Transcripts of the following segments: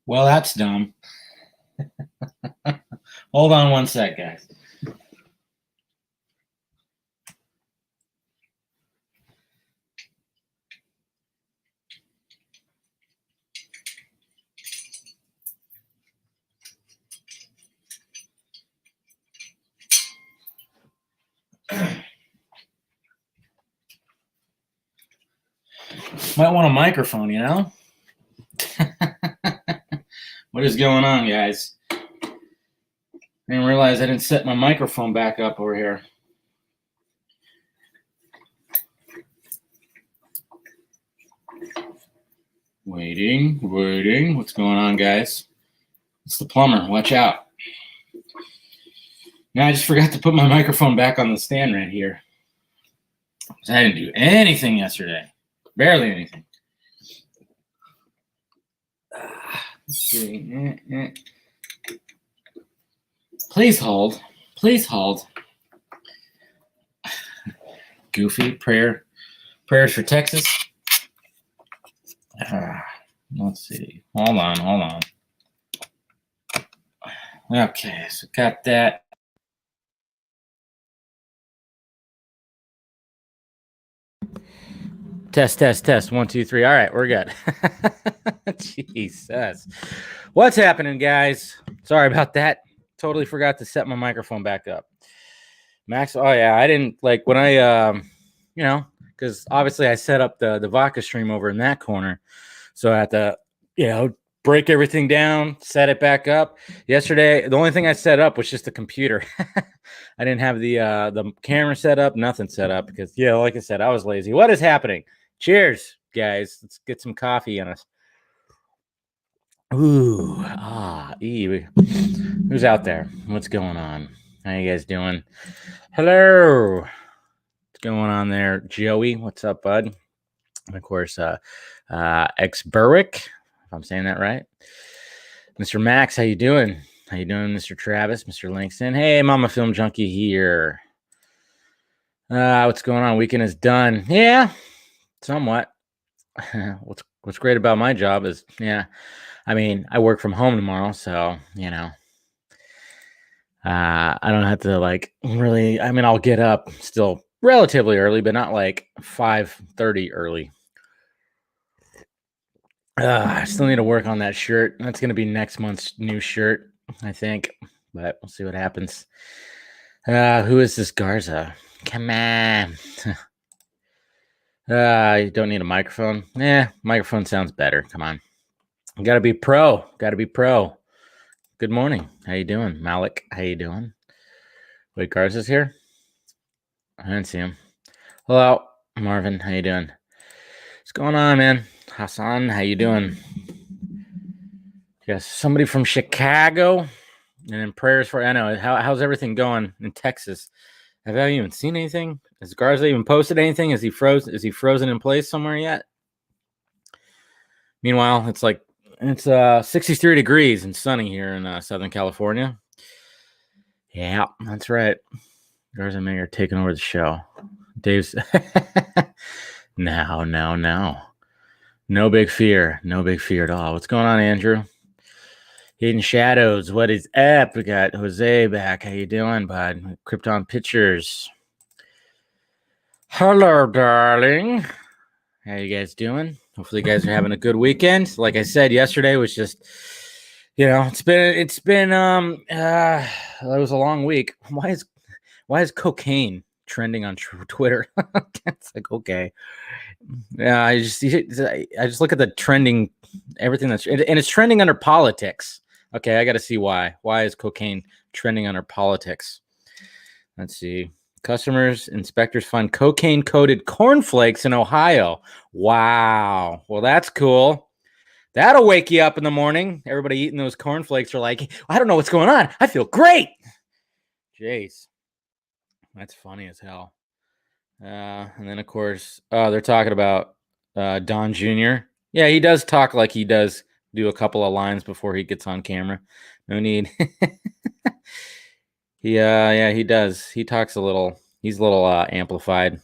Well, that's dumb. Hold on one sec, guys. Might want a microphone, you know? What is going on, guys? I didn't realize I didn't set my microphone back up over here. Waiting. What's going on, guys? It's the plumber. Watch out. Now I just forgot to put my microphone back on the stand right here. I didn't do anything yesterday. Barely anything. Let's see. Please hold. Goofy prayers for Texas. Let's see. Hold on. Okay, so got that. Test. 1, 2, 3. All right, we're good. Jesus. What's happening, guys? Sorry about that. Totally forgot to set my microphone back up. Max, oh yeah, I didn't like when I because obviously I set up the vodka stream over in that corner. So I had to, break everything down, set it back up. Yesterday, the only thing I set up was just the computer. I didn't have the camera set up, nothing set up because, like I said, I was lazy. What is happening? Cheers, guys. Let's get some coffee on us. Ooh, who's out there? What's going on? How you guys doing? Hello. What's going on there? Joey, what's up, bud? And of course, X Berwick, if I'm saying that right. Mr. Max, how you doing? How you doing, Mr. Travis, Mr. Langston? Hey, Mama Film Junkie here. What's going on? Weekend is done. Yeah, somewhat. What's great about my job is, I work from home tomorrow, so, I don't have to really, I'll get up still relatively early, but not like 5:30 early. I still need to work on that shirt. That's going to be next month's new shirt, I think, but we'll see what happens. Who is this Garza? Come on. You don't need a microphone. Microphone sounds better. Come on. You gotta be pro. Good morning. How you doing? Malik, how you doing? Wait, Garza's here? I didn't see him. Hello, Marvin. How you doing? What's going on, man? Hassan, how you doing? Yes, somebody from Chicago. And then prayers for, I know, how's everything going in Texas? Have I even seen anything? Has Garza even posted anything? Is he frozen in place somewhere yet? Meanwhile, it's 63 degrees and sunny here in Southern California. Yeah, that's right. Garza and May are taking over the show. Dave's no. No big fear at all. What's going on, Andrew? Hidden Shadows, what is up? We got Jose back. How you doing, bud? Krypton Pictures. Hello, darling. How you guys doing? Hopefully you guys are having a good weekend. Like I said, yesterday was just, it's been it was a long week. Why is cocaine trending on Twitter? It's like, okay. Yeah, I just look at the trending, everything and it's trending under politics. Okay, I got to see why. Why is cocaine trending under politics? Let's see. Customers, inspectors find cocaine-coated cornflakes in Ohio. Wow. Well, that's cool. That'll wake you up in the morning. Everybody eating those cornflakes are like, I don't know what's going on. I feel great. Jeez. That's funny as hell. And then, of course, they're talking about Don Jr. Yeah, he does talk like he does do a couple of lines before he gets on camera. No need. He does. He talks a little. He's a little amplified.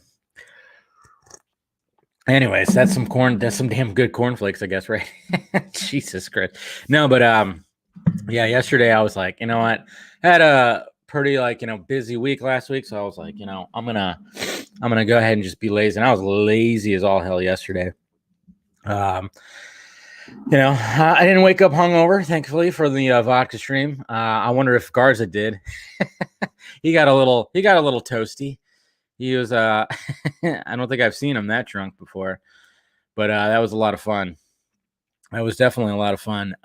Anyways, that's some corn. That's some damn good cornflakes, I guess, right? Jesus Christ. No, but yeah. Yesterday I was like, you know what? I had a pretty busy week last week, so I was like, I'm gonna go ahead and just be lazy. And I was lazy as all hell yesterday. I didn't wake up hungover, thankfully, for the vodka stream. I wonder if Garza did. He got a little toasty. He was I don't think I've seen him that drunk before, but that was a lot of fun. That was definitely a lot of fun.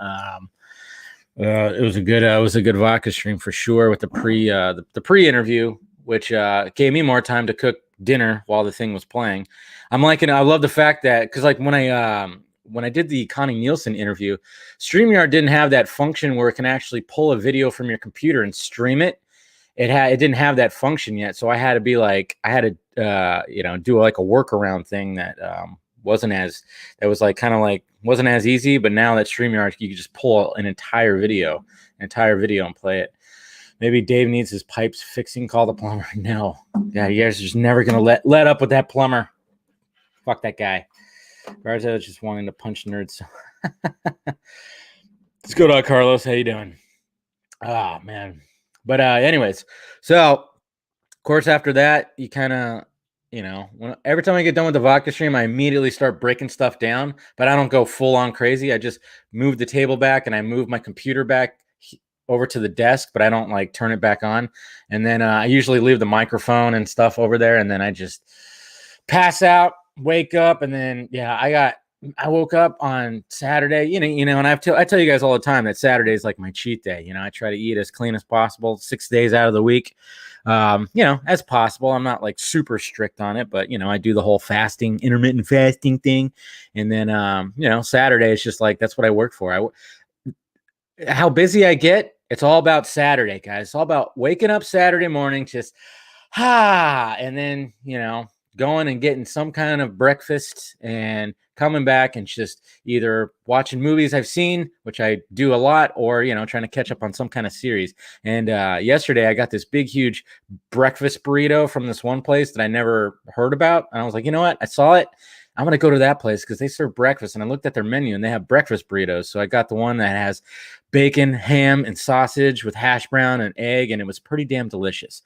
It was a good vodka stream for sure with the pre interview, which gave me more time to cook dinner while the thing was playing. I love the fact that because like when I did the Connie Nielsen interview, StreamYard didn't have that function where it can actually pull a video from your computer and stream it. It didn't have that function yet, so I had to do like a workaround thing that wasn't as easy. But now that StreamYard, you can just pull an entire video and play it. Maybe Dave needs his pipes fixing. Call the plumber. No, yeah, you guys are just never gonna let up with that plumber. Fuck that guy. Garza just wanting to punch nerds. Let's go to Carlos. How you doing? Ah, man. But anyways, so of course after that, you kind of, every time I get done with the vodka stream, I immediately start breaking stuff down, but I don't go full on crazy. I just move the table back and I move my computer back over to the desk, but I don't like turn it back on. And then I usually leave the microphone and stuff over there, and then I just pass out, wake up, and then I woke up on Saturday, and I tell you guys all the time that Saturday is like my cheat day. I try to eat as clean as possible 6 days out of the week, as possible. I'm not like super strict on it, but I do the whole intermittent fasting thing. And then, Saturday is just like, that's what I work for. How busy I get, it's all about Saturday, guys. It's all about waking up Saturday morning, just and then, going and getting some kind of breakfast and coming back and just either watching movies I've seen, which I do a lot, or, trying to catch up on some kind of series. And yesterday I got this big, huge breakfast burrito from this one place that I never heard about. And I was like, you know what? I saw it. I'm going to go to that place because they serve breakfast. And I looked at their menu and they have breakfast burritos. So I got the one that has bacon, ham, and sausage with hash brown and egg. And it was pretty damn delicious.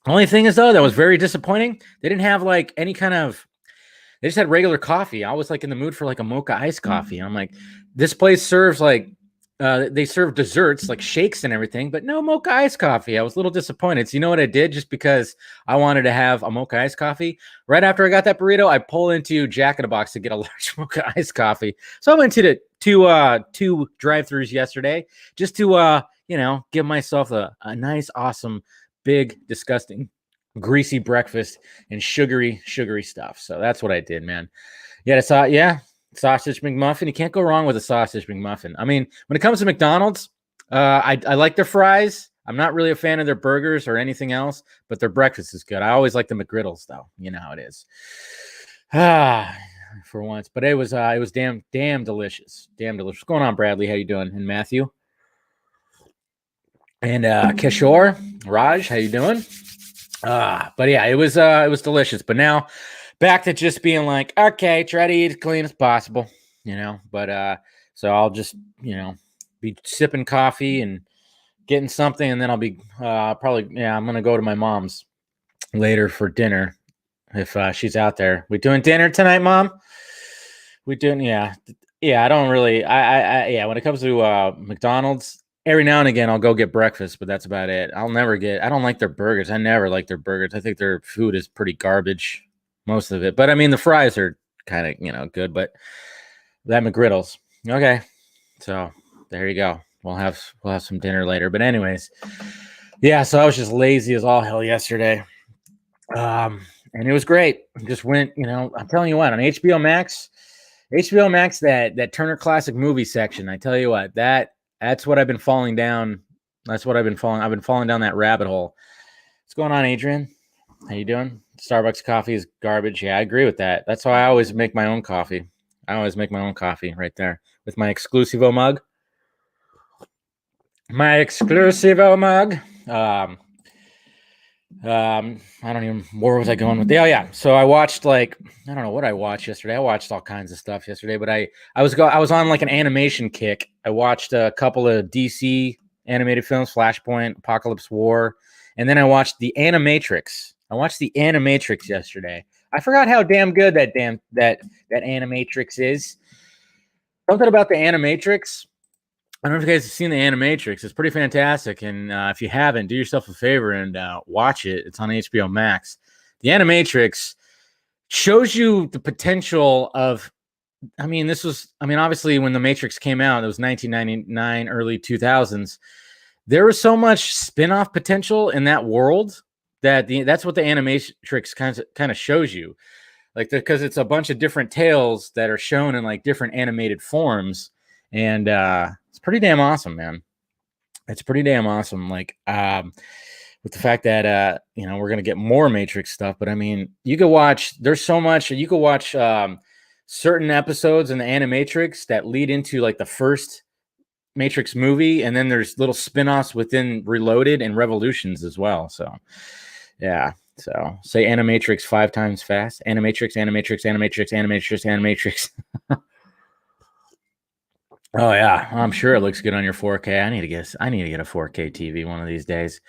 Only thing is, though, that was very disappointing. They didn't have like any kind of, they just had regular coffee. I was like in the mood for like a mocha iced coffee. And I'm like, this place serves like, they serve desserts like shakes and everything, but no mocha iced coffee. I was a little disappointed. So you know what I did? Just because I wanted to have a mocha iced coffee, right after I got that burrito, I pull into Jack in the Box to get a large mocha iced coffee. So I went to the two drive-thrus yesterday just to give myself a nice, awesome, big, disgusting, greasy breakfast and sugary stuff. So that's what I did, man. Sausage McMuffin. You can't go wrong with a sausage McMuffin. I mean, when it comes to McDonald's, I like their fries. I'm not really a fan of their burgers or anything else, but their breakfast is good. I always like the McGriddles, though. You know how it is. For once, but it was damn delicious. What's going on, Bradley? How you doing? And Matthew? And Kishore, Raj, how you doing? But yeah, it was delicious. But now back to just being like, okay, try to eat as clean as possible, But so I'll just be sipping coffee and getting something, and then I'll be probably I'm gonna go to my mom's later for dinner if she's out there. We doing dinner tonight, Mom? We doing I don't really when it comes to McDonald's. Every now and again, I'll go get breakfast, but that's about it. I don't like their burgers. I never like their burgers. I think their food is pretty garbage, most of it. But I mean, the fries are kind of, good, but that McGriddles. Okay. So there you go. We'll have some dinner later. But anyways, yeah, so I was just lazy as all hell yesterday. And it was great. Just went, I'm telling you what, on HBO Max, that Turner Classic Movie section, I tell you what, that's what I've been falling down. I've been falling down that rabbit hole. What's going on, Adrian? How you doing? Starbucks coffee is garbage. Yeah, I agree with that. That's why I always make my own coffee. I always make my own coffee right there with my Exclusivo mug. My Exclusivo mug. I don't even, where was I going with? Oh yeah. So I watched like, I don't know what I watched yesterday. I watched all kinds of stuff yesterday, but I was on like an animation kick. I watched a couple of DC animated films, Flashpoint, Apocalypse War, and then I watched the Animatrix. I watched the Animatrix yesterday. I forgot how damn good that Animatrix is. Something about the Animatrix. I don't know if you guys have seen the Animatrix. It's pretty fantastic, and if you haven't, do yourself a favor and watch it. It's on HBO Max. The Animatrix shows you the potential of. I mean, obviously, when the Matrix came out, it was 1999, early 2000s. There was so much spin-off potential in that world that's what the Animatrix kind of shows you, like because it's a bunch of different tales that are shown in like different animated forms, and it's pretty damn awesome, man. It's pretty damn awesome. Like, with the fact that we're gonna get more Matrix stuff, but I mean, you could watch. There's so much you could watch. Certain episodes in the Animatrix that lead into like the first Matrix movie, and then there's little spin-offs within Reloaded and Revolutions as well. So, yeah. So say Animatrix 5 times fast. Animatrix, Animatrix, Animatrix, Animatrix, Animatrix. Oh yeah, I'm sure it looks good on your 4K. I need to get a 4K TV one of these days.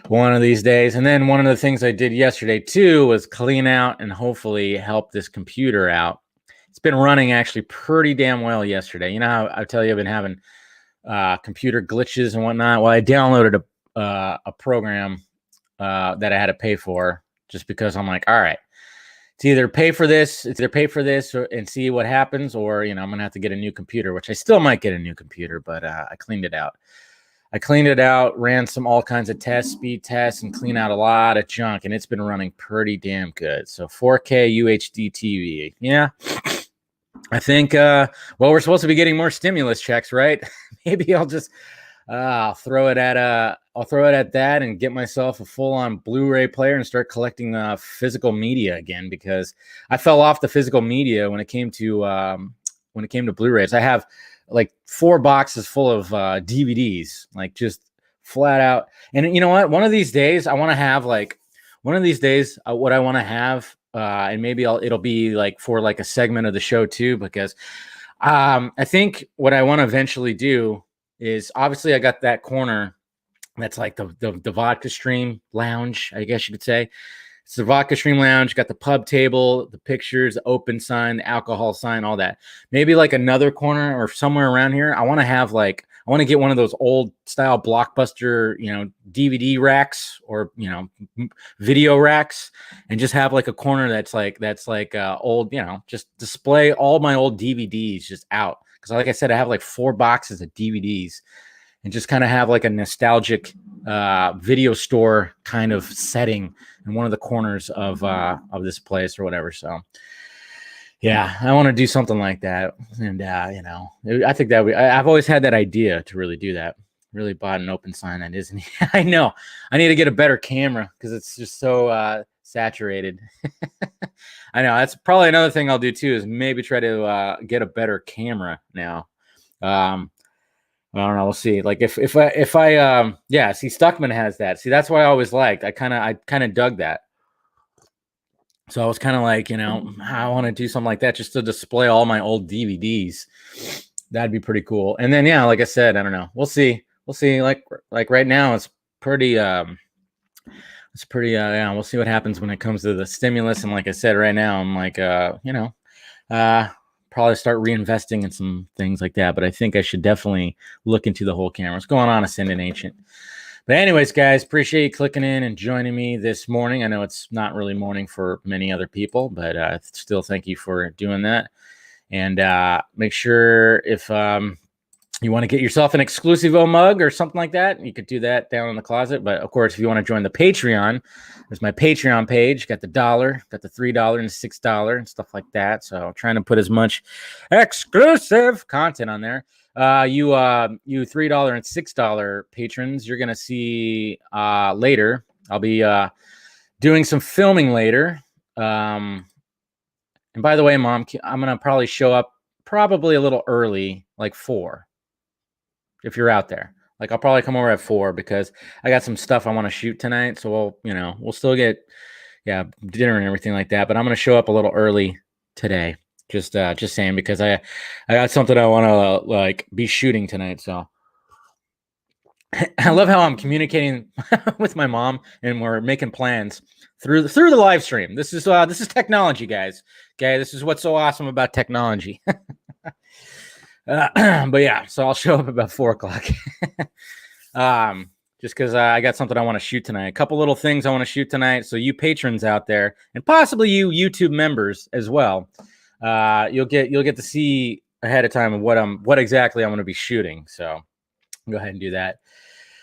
One of these days. And then one of the things I did yesterday too was clean out and hopefully help this computer out. It's been running actually pretty damn well yesterday. You know how I tell you I've been having computer glitches and whatnot. Well, I downloaded a program that I had to pay for just because I'm like, all right, it's either pay for this and see what happens, or I'm gonna have to get a new computer, which I still might get a new computer, but I cleaned it out. Ran all kinds of tests, speed tests, and cleaned out a lot of junk, and it's been running pretty damn good. So 4K UHD TV, yeah. I think we're supposed to be getting more stimulus checks, right? Maybe I'll just I'll throw it at that and get myself a full-on Blu-ray player and start collecting physical media again, because I fell off the physical media when it came to Blu-rays. I have like 4 boxes full of DVDs, like just flat out. And you know what? One of these days, what I want to have, and maybe it'll be like for like a segment of the show too, because I think what I want to eventually do is, obviously I got that corner that's like the vodka stream lounge, I guess you could say. It's the vodka stream lounge, got the pub table, the pictures, the open sign, the alcohol sign, all that. Maybe like another corner or somewhere around here, I want to get one of those old style Blockbuster, DVD racks, or video racks, and just have like a corner that's like old, just display all my old DVDs just out. Because like I said, I have like 4 boxes of DVDs, and just kind of have like a nostalgic video store kind of setting in one of the corners of this place or whatever. So yeah, I want to do something like that. And I think I've always had that idea to really do that. Really bought an open sign that isn't. I know I need to get a better camera because it's just so saturated. I know that's probably another thing I'll do too, is maybe try to get a better camera now. I don't know. We'll see. Like if I yeah, see, Stuckman has that. See, that's what I always liked. I kind of dug that. So I was kind of like, I want to do something like that just to display all my old DVDs. That'd be pretty cool. And then yeah, like I said, I don't know. We'll see. Like right now, it's pretty yeah, we'll see what happens when it comes to the stimulus. And like I said, right now I'm like probably start reinvesting in some things like that. But I think I should definitely look into the whole camera. What's going on, Ascendant Ancient? But anyways, guys, appreciate you clicking in and joining me this morning. I know it's not really morning for many other people, but still thank you for doing that. And make sure if you want to get yourself an Exclusivo mug or something like that, you could do that down in the closet. But of course, if you want to join the Patreon, there's my Patreon page. Got the $1, got the $3 and $6 and stuff like that. So I'm trying to put as much exclusive content on there. You $3 and $6 patrons, you're gonna see later. I'll be doing some filming later. And by the way, Mom, I'm gonna probably show up probably a little early, like 4. If you're out there, Like I'll probably come over at 4 because I got some stuff I want to shoot tonight. So we'll still get dinner and everything like that. But I'm gonna show up a little early today. Just saying because I got something I want to like be shooting tonight. So I love how I'm communicating with my mom and we're making plans through the live stream. This is technology, guys. Okay, this is what's so awesome about technology. But yeah, so I'll show up about 4 o'clock. Just because I got something I want to shoot tonight. A couple little things I want to shoot tonight. So you patrons out there, and possibly you YouTube members as well, you'll get to see ahead of time what exactly I'm going to be shooting. So go ahead and do that.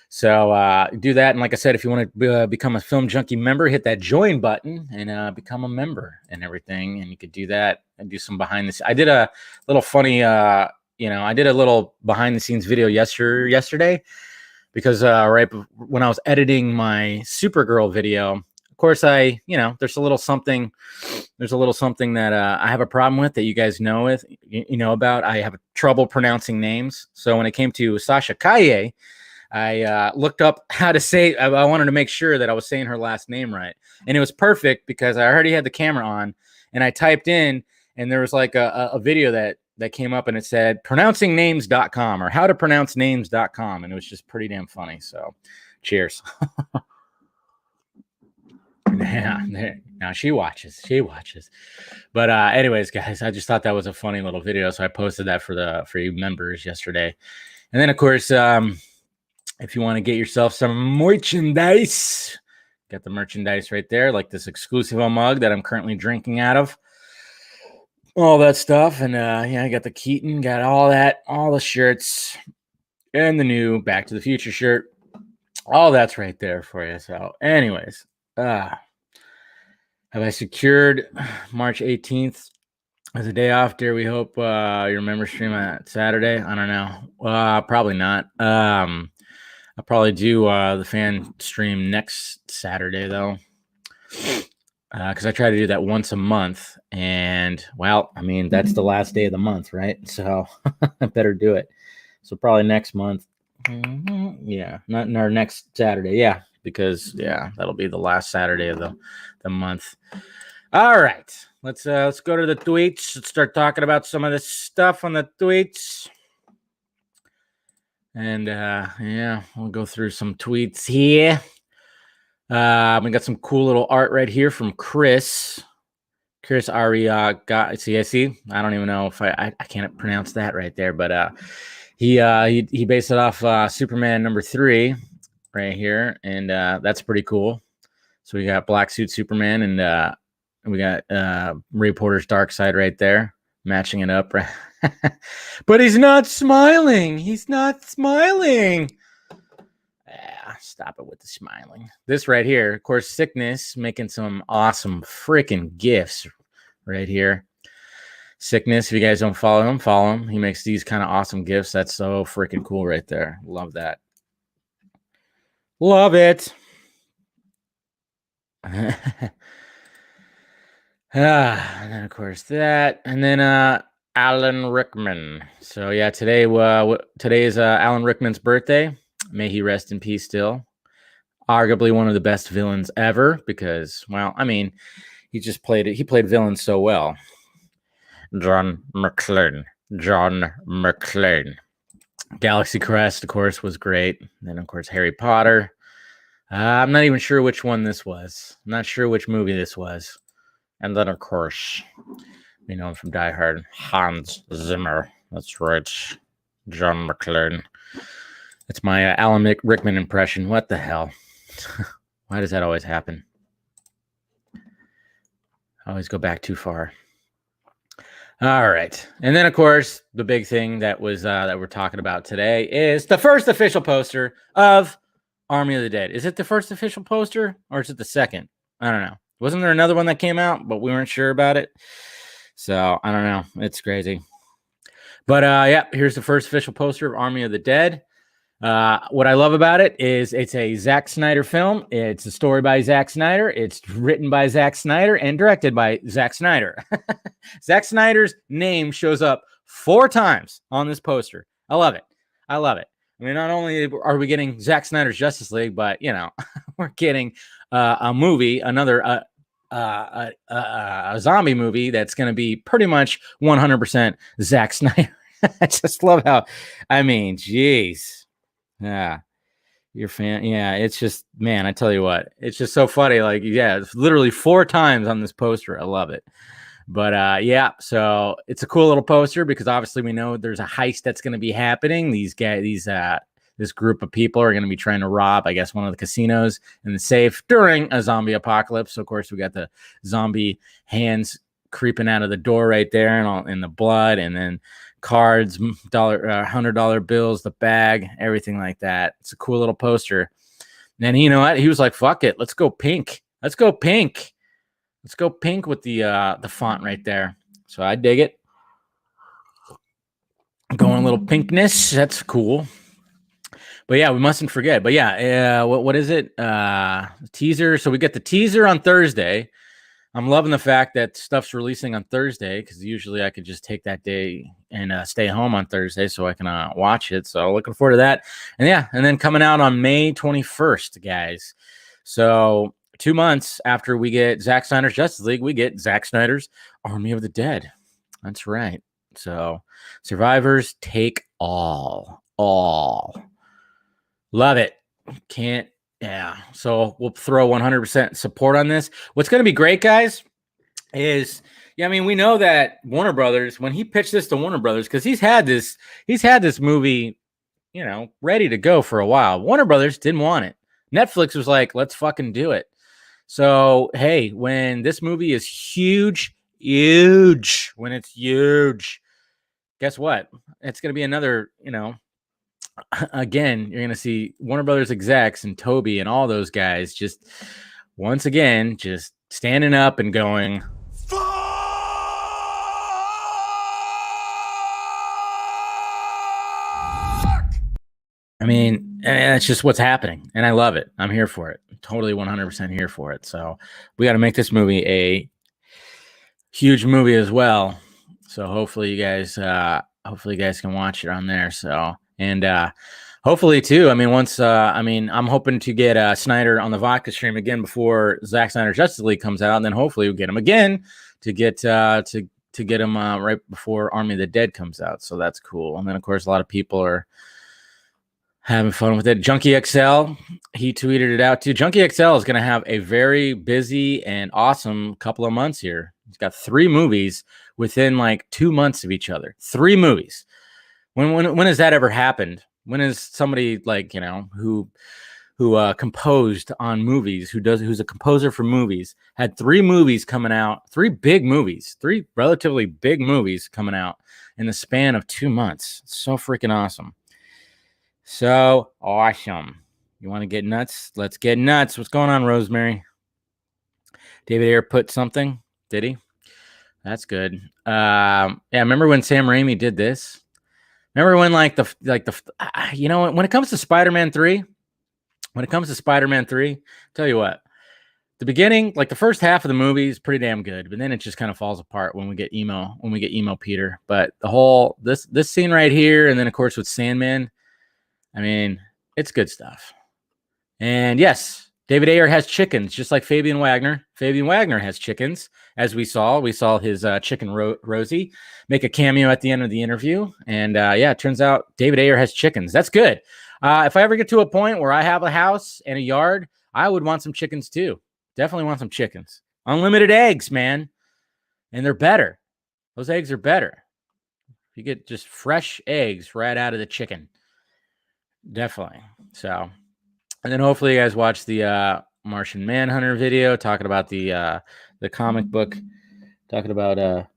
So do that, and like I said, if you want to become a Film Junkee member, hit that join button and become a member and everything. And you could do that and do some behind the scenes. I did a little funny, I did a little behind the scenes video yesterday because right when I was editing my Supergirl video, of course there's a little something that I have a problem with that you guys know about. I have trouble pronouncing names. So when it came to Sasha Kaye, I looked up how to say. I wanted to make sure that I was saying her last name right, and it was perfect because I already had the camera on, and I typed in, and there was like a video that came up, and it said pronouncingnames.com or how to pronounce names.com, and it was just pretty damn funny. So, cheers. Yeah, now she watches. But anyways, guys, I just thought that was a funny little video, so I posted that for you members yesterday, and then of course. If you want to get yourself some merchandise, got the merchandise right there, like this exclusive mug that I'm currently drinking out of. All that stuff. And I got the Keaton, got all the shirts, and the new Back to the Future shirt. All that's right there for you. So, anyways, have I secured March 18th as a day off, dear? We hope your member stream at Saturday. I don't know. Probably not. I'll probably do the fan stream next Saturday, though, because I try to do that once a month. And, well, I mean, that's the last day of the month, right? So I better do it. So probably next month. Yeah, not in our next Saturday. Yeah, because, that'll be the last Saturday of the month. All right. Let's go to the tweets. Let's start talking about some of this stuff on the tweets. And we'll go through some tweets here. We got some cool little art right here from Chris. Chris Aria got see. I don't even know if I can't pronounce that right there, but he based it off Superman #3 right here, and that's pretty cool. So we got Black Suit Superman, and we got Reporter's Dark Side right there, matching it up, right? But he's not smiling. Stop it with the smiling. This right here, of course, Sickness making some awesome freaking gifts right here. Sickness, if you guys don't follow him. He makes these kind of awesome gifts. That's so freaking cool right there. Love that. Love it. And then, of course, that. And then Alan Rickman. So yeah, today is Alan Rickman's birthday. May he rest in peace still. Arguably one of the best villains ever because, well, I mean, he played villains so well. John McClane. Galaxy Crest, of course, was great. And then, of course, Harry Potter. I'm not even sure which one this was. I'm not sure which movie this was. And then, of course, we know him from Die Hard, Hans Zimmer. That's right. John McClane. It's my Alan Rickman impression. What the hell? Why does that always happen? I always go back too far. All right. And then, of course, the big thing that was that we're talking about today is the first official poster of Army of the Dead. Is it the first official poster or is it the second? I don't know. Wasn't there another one that came out, but we weren't sure about it? So, I don't know. It's crazy. But, here's the first official poster of Army of the Dead. What I love about it is it's a Zack Snyder film. It's a story by Zack Snyder. It's written by Zack Snyder and directed by Zack Snyder. Zack Snyder's name shows up 4 times on this poster. I love it. I mean, not only are we getting Zack Snyder's Justice League, but we're getting a movie, another a zombie movie that's going to be pretty much 100% Zack Snyder. I just love how, I mean, geez, yeah, your fan, yeah, it's just, man, I tell you what, it's just so funny. Like, yeah, it's literally 4 times on this poster. I love it. But yeah, so it's a cool little poster because obviously we know there's a heist that's going to be happening. This group of people are going to be trying to rob, I guess, one of the casinos in the safe during a zombie apocalypse. So of course we got the zombie hands creeping out of the door right there, and all in the blood, and then cards, $100 bills, the bag, everything like that. It's a cool little poster. And then you know what? He was like, "Fuck it, let's go pink. Let's go pink." Let's go pink with the font right there. So I dig it. Going a little pinkness. That's cool. But yeah, we mustn't forget. But yeah, what is it? Teaser. So we get the teaser on Thursday. I'm loving the fact that stuff's releasing on Thursday because usually I could just take that day and stay home on Thursday so I can watch it. So looking forward to that. And yeah, and then coming out on May 21st, guys. So 2 months after we get Zack Snyder's Justice League, we get Zack Snyder's Army of the Dead. That's right. So survivors take all. Love it. Can't. Yeah. So we'll throw 100% support on this. What's going to be great, guys, is, I mean, we know that Warner Brothers, when he pitched this to Warner Brothers, because he's had this movie, ready to go for a while. Warner Brothers didn't want it. Netflix was like, let's fucking do it. So, hey, when this movie is huge, when it's huge, guess what? It's going to be another, again, you're going to see Warner Brothers execs and Toby and all those guys just, once again, just standing up and going, fuck! I mean, that's just what's happening. And I love it. I'm here for it. Totally 100% here for it. So we got to make this movie a huge movie as well. So hopefully you guys can watch it on there. So, and hopefully too, I mean, once, I'm hoping to get Snyder on the vodka stream again before Zack Snyder's Justice League comes out. And then hopefully we'll get him again to get him right before Army of the Dead comes out. So that's cool. And then of course, a lot of people are having fun with it. Junkee XL, he tweeted it out too. Junkee XL is going to have a very busy and awesome couple of months here. He's got 3 movies within like 2 months of each other. 3 movies. When has that ever happened? When is somebody like, who composed on movies, who's a composer for movies, had 3 movies coming out, 3 big movies, 3 relatively big movies coming out in the span of 2 months? It's so freaking awesome. So awesome. You want to get nuts? Let's get nuts. What's going on, Rosemary? David Ayer put something. Did he? That's good. Yeah, remember when Sam Raimi did this? Remember when when it comes to Spider-Man 3, tell you what, the beginning, like the first half of the movie is pretty damn good, but then it just kind of falls apart when we get emo Peter. But the whole, this scene right here, and then of course with Sandman, I mean, it's good stuff. And yes, David Ayer has chickens, just like Fabian Wagner. Fabian Wagner has chickens, as we saw. We saw his chicken Rosie make a cameo at the end of the interview. And yeah, it turns out David Ayer has chickens. That's good. If I ever get to a point where I have a house and a yard, I would want some chickens too. Definitely want some chickens. Unlimited eggs, man. And they're better. Those eggs are better. You get just fresh eggs right out of the chicken. Definitely. So, and then hopefully you guys watch the Martian Manhunter video talking about the comic book, talking about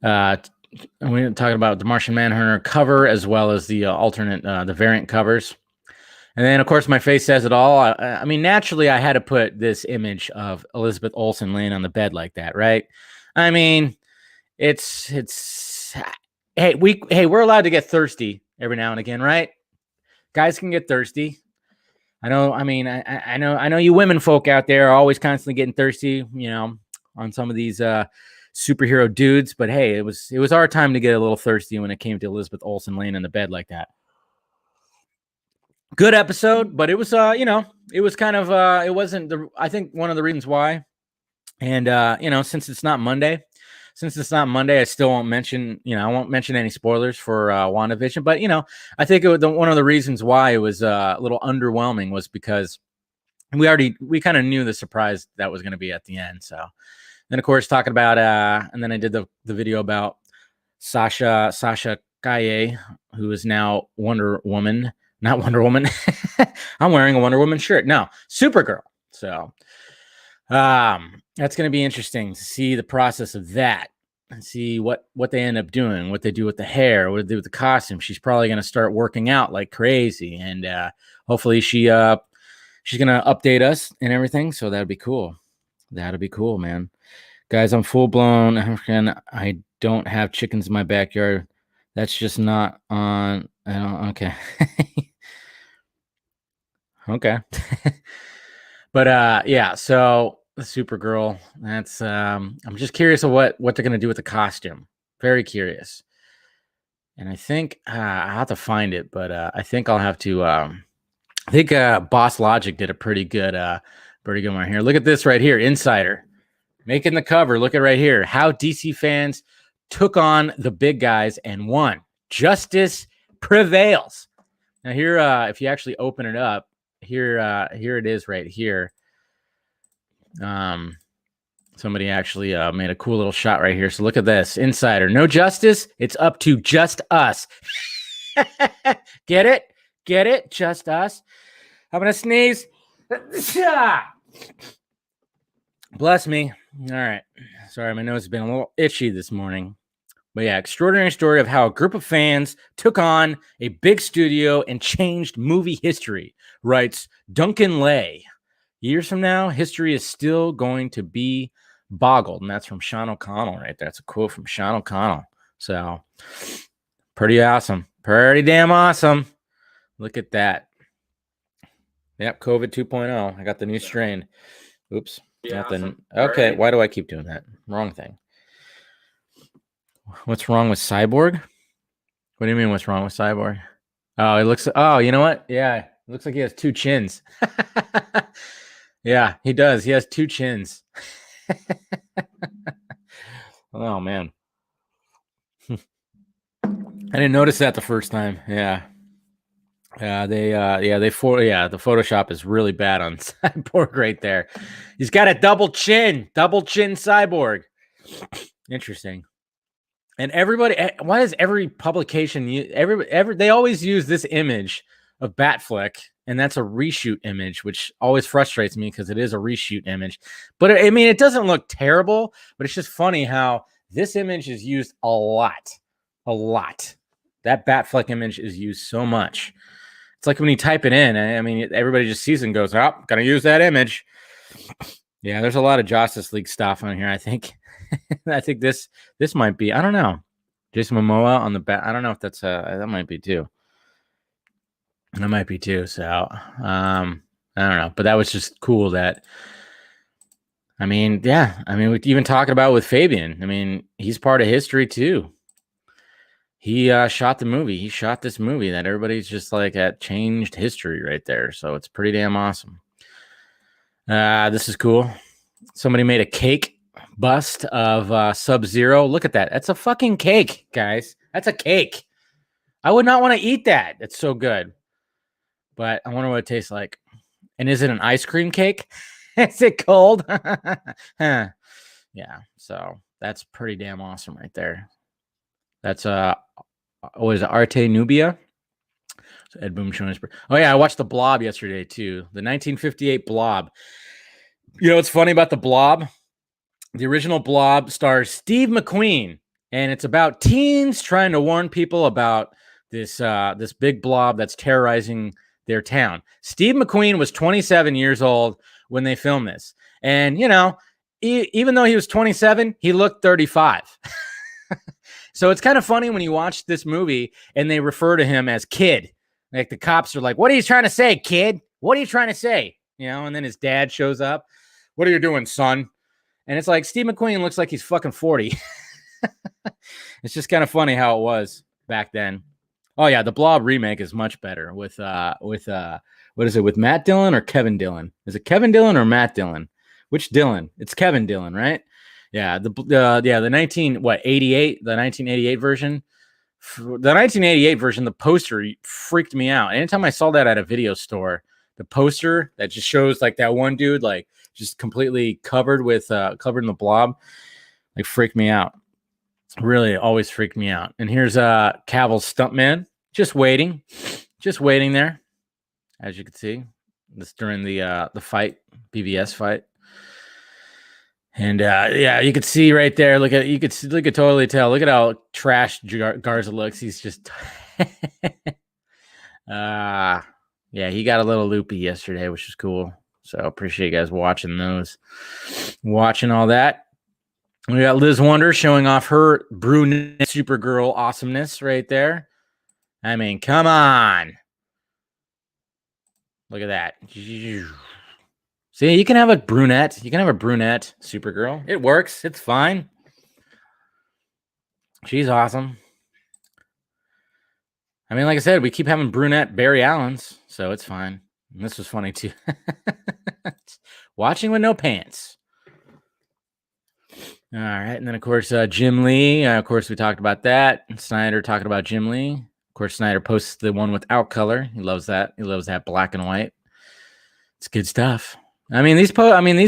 we're talking about the Martian Manhunter cover as well as the alternate the variant covers. And then of course my face says it all. I mean, naturally I had to put this image of Elizabeth Olsen laying on the bed like that, right? I mean, it's hey, we're allowed to get thirsty every now and again, right? Guys can get thirsty. I know. I mean, I know you women folk out there are always constantly getting thirsty, on some of these superhero dudes. But hey, it was our time to get a little thirsty when it came to Elizabeth Olsen laying in the bed like that. Good episode, but it was it was kind of it wasn't I think one of the reasons why. And since it's not Monday, I still won't mention, I won't mention any spoilers for WandaVision. But I think one of the reasons why it was a little underwhelming was because we kind of knew the surprise that was going to be at the end. So then, of course, talking about and then I did the video about Sasha Kaye, who is now Wonder Woman. Not Wonder Woman. I'm wearing a Wonder Woman shirt. No, Supergirl. So that's going to be interesting to see the process of that and see what they end up doing, what they do with the hair, what they do with the costume. She's probably going to start working out like crazy, and hopefully she's going to update us and everything. So that'd be cool. That'd be cool, man. Guys, I'm full blown African. I don't have chickens in my backyard. That's just not on. Okay. Okay. But yeah, so the Supergirl, that's I'm just curious of what they're gonna do with the costume. Very curious. And I think I'll have to find it, but I think I'll have to I think Boss Logic did a pretty good one here. Look at this right here, Insider. Making the cover. Look at right here. How DC fans took on the big guys and won. Justice prevails. Now here, if you actually open it up, here it is right here. Somebody actually made a cool little shot right here. So look at this. Insider. No justice. It's up to just us. Get it? Get it? Just us. I'm going to sneeze. Bless me. All right. Sorry, my nose has been a little itchy this morning. But yeah, extraordinary story of how a group of fans took on a big studio and changed movie history, writes Duncan Lay. Years from now, history is still going to be boggled. And that's from Sean O'Connell right there. That's a quote from Sean O'Connell. So pretty awesome. Pretty damn awesome. Look at that. Yep, COVID 2.0. I got the new strain. Oops. Yeah, nothing. Okay, right. Why do I keep doing that? Wrong thing. What's wrong with Cyborg? What do you mean what's wrong with Cyborg? Oh, it looks... Oh, you know what? Yeah, it looks like he has two chins. Yeah, he does. He has two chins. Oh, man. I didn't notice that the first time. Yeah. The Photoshop is really bad on Cyborg right there. He's got a double chin Cyborg. Interesting. And everybody, why does every publication they always use this image of Batfleck, and that's a reshoot image, which always frustrates me because it is a reshoot image. But I mean, it doesn't look terrible, but it's just funny how this image is used a lot. That Batfleck image is used so much. It's like when you type it in, I mean, everybody just sees it and goes, "Oh, gonna use that image." Yeah, there's a lot of Justice League stuff on here, I think. I think this might be, I don't know. Jason Momoa on the back. I don't know if that's that might be too. That might be too. So I don't know. But that was just cool that, I mean, yeah. I mean, we even talking about with Fabian. I mean, he's part of history too. He shot the movie. He shot this movie that everybody's just like at changed history right there. So it's pretty damn awesome. This is cool. Somebody made a cake bust of Sub-Zero. Look at that. That's a fucking cake, guys. That's a cake. I would not want to eat that. It's so good. But I wonder what it tastes like. And is it an ice cream cake? Is it cold? Yeah. So that's pretty damn awesome right there. That's what is it? Arte Nubia. So Ed Boon showing his. Oh yeah, I watched The Blob yesterday too. The 1958 Blob. You know what's funny about The Blob? The original Blob stars Steve McQueen, and it's about teens trying to warn people about this big blob that's terrorizing their town. Steve McQueen was 27 years old when they filmed this, and even though he was 27, he looked 35. So it's kind of funny when you watch this movie and they refer to him as kid. Like the cops are like, "What are you trying to say, kid? What are you trying to say?" And then his dad shows up. "What are you doing, son?" And it's like Steve McQueen looks like he's fucking 40. It's just kind of funny how it was back then. Oh yeah, the Blob remake is much better with what is it, with Matt Dillon or Kevin Dillon? Is it Kevin Dillon or Matt Dillon? Which Dillon? It's Kevin Dillon, right? Yeah, the 1988 version. The 1988 version, the poster freaked me out. Anytime I saw that at a video store, the poster that just shows like that one dude like just completely covered in the Blob, like freaked me out. Really always freaked me out. And here's Cavill's stuntman just waiting there, as you can see. This during the fight, BVS fight. And yeah, you could see right there. You could totally tell. Look at how trashed Garza looks. He's just yeah, he got a little loopy yesterday, which is cool. So appreciate you guys watching all that. We got Liz Wonder showing off her brunette Supergirl awesomeness right there. I mean, come on. Look at that. See, you can have a brunette. You can have a brunette Supergirl. It works. It's fine. She's awesome. I mean, like I said, we keep having brunette Barry Allens, so it's fine. And this was funny, too. Watching with no pants. All right, and then, of course, Jim Lee. Of course, we talked about that. Snyder talking about Jim Lee. Of course, Snyder posts the one without color. He loves that. He loves that black and white. It's good stuff. I mean, these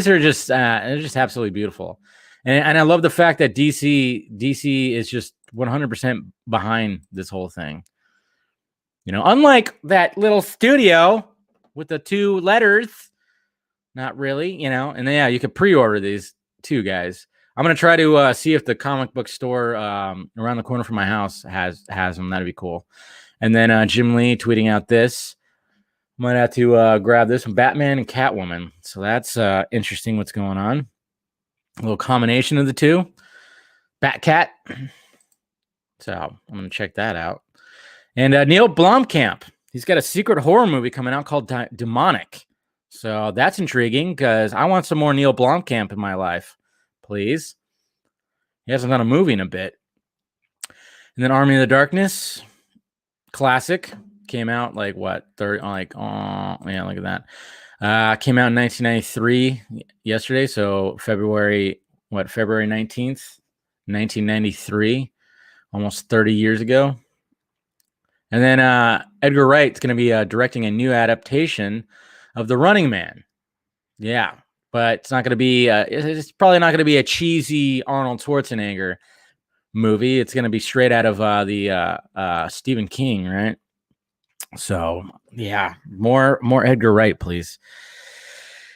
are just they're just absolutely beautiful. And I love the fact that DC is just 100% behind this whole thing. You know, unlike that little studio with the 2 letters. Not really, you know. And yeah, you could pre-order these too, guys. I'm going to try to see if the comic book store around the corner from my house has them. That'd be cool. And then Jim Lee tweeting out this. Might have to grab this from Batman and Catwoman. So that's interesting what's going on. A little combination of the two. Batcat. So I'm going to check that out. And Neil Blomkamp. He's got a secret horror movie coming out called Demonic. So that's intriguing because I want some more Neil Blomkamp in my life. Please. He hasn't done a movie in a bit. And then Army of the Darkness. Classic. Came out like what? Look at that. Came out in 1993 yesterday. So February 19th, 1993. Almost 30 years ago. And then Edgar Wright's going to be directing a new adaptation of The Running Man. Yeah. But it's not going to be, it's probably not going to be a cheesy Arnold Schwarzenegger movie. It's going to be straight out of the Stephen King, right? So, yeah, more Edgar Wright, please.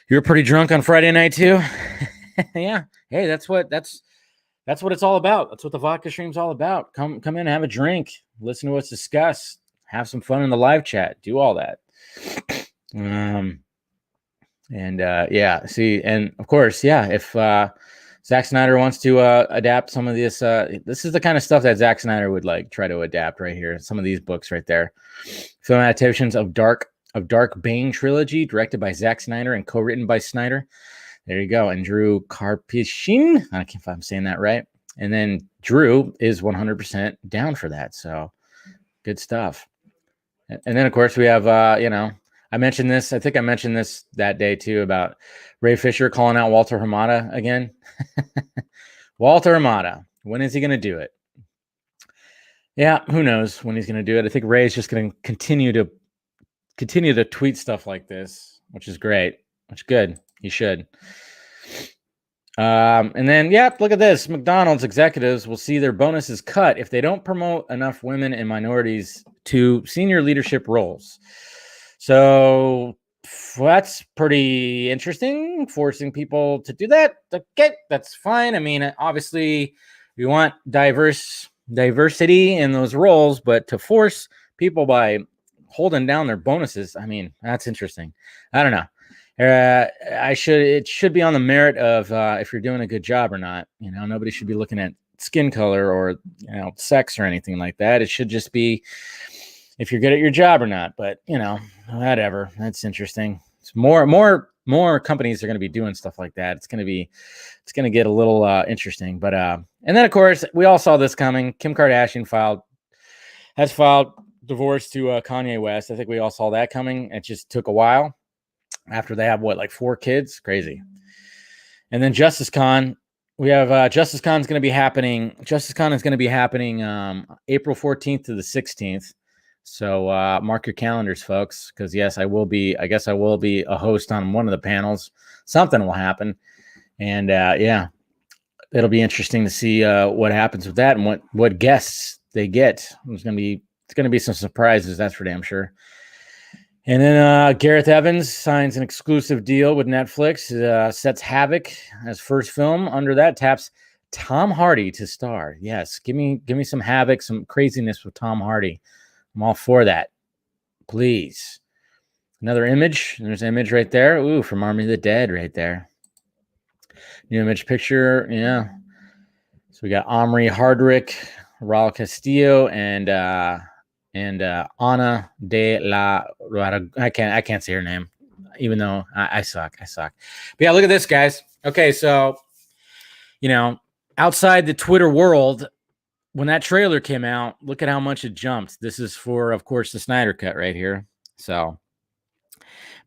You were pretty drunk on Friday night, too? Yeah. Hey, that's what it's all about. That's what the vodka stream's all about. Come in, have a drink, listen to what's discussed, have some fun in the live chat, do all that. Yeah, see, and of course, yeah, if Zack Snyder wants to adapt some of this, this is the kind of stuff that Zack Snyder would like try to adapt right here. Some of these books right there. Film adaptations of Dark Bane trilogy, directed by Zack Snyder and co-written by Snyder. There you go. And Drew Karpyshyn. I don't know if I'm saying that right. And then Drew is 100% down for that. So good stuff. And then, of course, we have, I mentioned this. I think I mentioned this that day, too, about Ray Fisher calling out Walter Hamada again. Walter Hamada. When is he going to do it? Yeah, who knows when he's going to do it. I think Ray's just going to continue to tweet stuff like this, which is great. Which is good. He should. And then, look at this. McDonald's executives will see their bonuses cut if they don't promote enough women and minorities to senior leadership roles. So that's pretty interesting, forcing people to do that. Okay, that's fine. I mean, obviously, we want diversity in those roles, but to force people by holding down their bonuses, I mean, that's interesting. I don't know. It should be on the merit of if you're doing a good job or not. You know, nobody should be looking at skin color or sex or anything like that. It should just be if you're good at your job or not. But whatever. That's interesting. It's more more companies are going to be doing stuff like that. It's going to get a little interesting. But and then of course we all saw this coming. Kim Kardashian has filed divorce to Kanye West. I think we all saw that coming. It just took a while after they have like 4 kids. Crazy. And then Justice Con. We have Justice Con is going to be happening. Justice Con is going to be happening April 14th to the 16th. So mark your calendars, folks, because yes, I guess I will be a host on one of the panels. Something will happen, and yeah, it'll be interesting to see what happens with that and what guests they get. It's gonna be some surprises, that's for damn sure. And then Gareth Evans signs an exclusive deal with Netflix. Sets Havoc as first film. Under that, taps Tom Hardy to star. Yes, give me some Havoc, some craziness with Tom Hardy. I'm all for that. Please. Another image. There's an image right there. Ooh, from Army of the Dead right there. New image picture. Yeah. So we got Omri Hardrick, Raul Castillo, and Ana de la. I can't say her name, even though I suck. But yeah, look at this, guys. Okay, so outside the Twitter world, when that trailer came out, look at how much it jumped. This is for, of course, the Snyder Cut right here. So,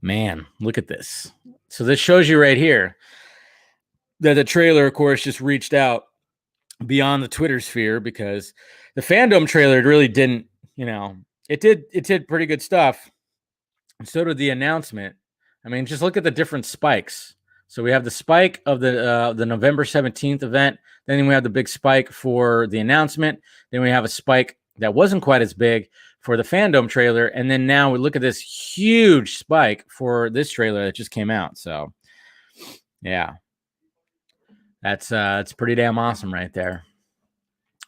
man, look at this. So this shows you right here that the trailer, of course, just reached out beyond the Twitter sphere, because the fandom trailer really didn't, it did pretty good stuff. And so did the announcement. I mean, just look at the different spikes. So we have the spike of the November 17th event. Then we have the big spike for the announcement. Then we have a spike that wasn't quite as big for the fandom trailer. And then now we look at this huge spike for this trailer that just came out. So, yeah, that's pretty damn awesome right there.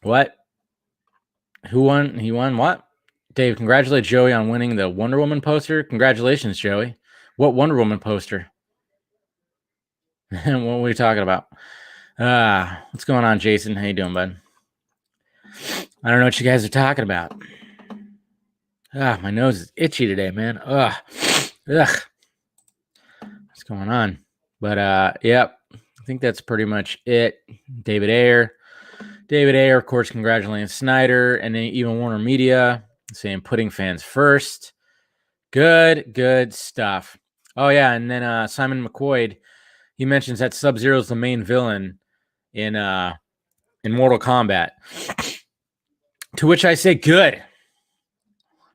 What? Who won? He won what? Dave, congratulate Joey on winning the Wonder Woman poster. Congratulations, Joey. What Wonder Woman poster? What were we talking about? What's going on, Jason? How you doing, bud? I don't know what you guys are talking about. My nose is itchy today, man. Ugh. What's going on? But yep, I think that's pretty much it. David Ayer, of course, congratulating Snyder, and then even Warner Media saying putting fans first. Good stuff. Oh yeah, and then Simon McQuoid, he mentions that Sub-Zero is the main villain in Mortal Kombat. To which I say, good.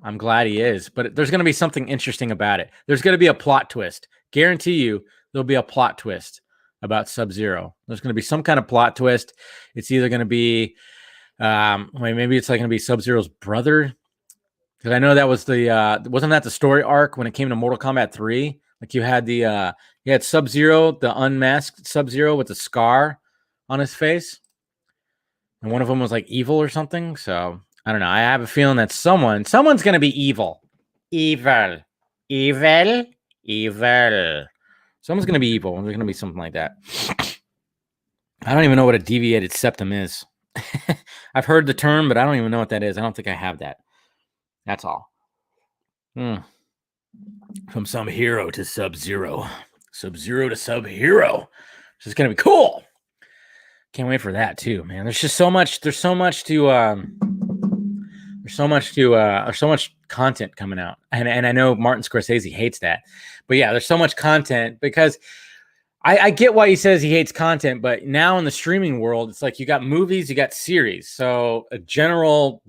I'm glad he is, but there's going to be something interesting about it. There's going to be a plot twist. Guarantee you there'll be a plot twist about Sub-Zero. There's going to be some kind of plot twist. It's either going to be, maybe it's like going to be Sub-Zero's brother. Because I know that was wasn't that the story arc when it came to Mortal Kombat 3? Like you had you had Sub-Zero, the unmasked Sub-Zero with the scar on his face. And one of them was like evil or something. So I don't know. I have a feeling that someone's going to be evil. Evil. Someone's going to be evil. There's going to be something like that. I don't even know what a deviated septum is. I've heard the term, but I don't even know what that is. I don't think I have that. That's all. From some hero to Sub-Zero. Sub-Zero to Sub-Hero. This is going to be cool. Can't wait for that too, man. There's just so much content coming out. And I know Martin Scorsese hates that. But yeah, there's so much content because I get why he says he hates content, but now in the streaming world, it's like you got movies, you got series. So the general